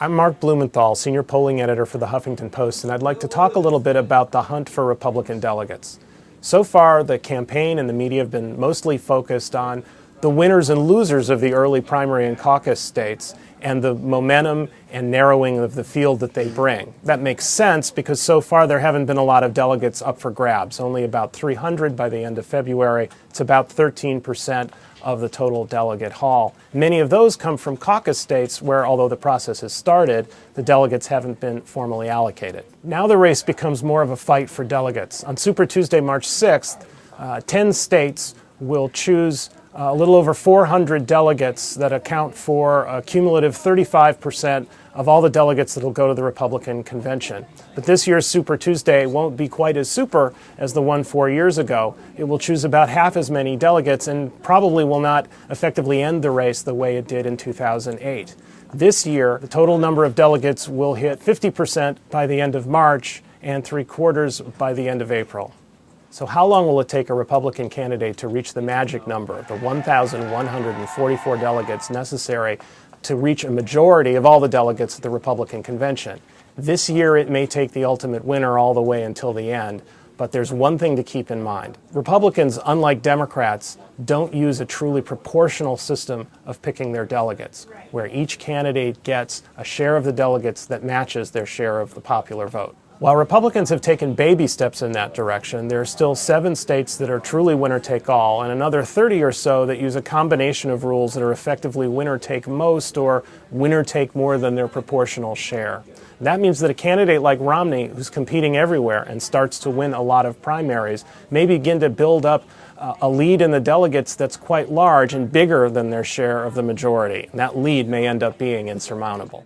I'm Mark Blumenthal, Senior Polling Editor for the Huffington Post, and I'd like to talk a little bit about the hunt for Republican delegates. So far, the campaign and the media have been mostly focused on the winners and losers of the early primary and caucus states and the momentum and narrowing of the field that they bring. That makes sense because so far there haven't been a lot of delegates up for grabs, only about 300 by the end of February. It's about 13% of the total delegate haul. Many of those come from caucus states where, although the process has started, the delegates haven't been formally allocated. Now the race becomes more of a fight for delegates. On Super Tuesday, March 6th, 10 states will choose a little over 400 delegates that account for a cumulative 35% of all the delegates that will go to the Republican convention. But this year's Super Tuesday won't be quite as super as the one 4 years ago. It will choose about half as many delegates and probably will not effectively end the race the way it did in 2008. This year, the total number of delegates will hit 50% by the end of March and 3/4 by the end of April. So how long will it take a Republican candidate to reach the magic number, the 1,144 delegates necessary to reach a majority of all the delegates at the Republican convention? This year it may take the ultimate winner all the way until the end, but there's one thing to keep in mind. Republicans, unlike Democrats, don't use a truly proportional system of picking their delegates, where each candidate gets a share of the delegates that matches their share of the popular vote. While Republicans have taken baby steps in that direction, there are still 7 states that are truly winner-take-all and another 30 or so that use a combination of rules that are effectively winner-take-most or winner-take-more than their proportional share. That means that a candidate like Romney, who's competing everywhere and starts to win a lot of primaries, may begin to build up a lead in the delegates that's quite large and bigger than their share of the majority. And that lead may end up being insurmountable.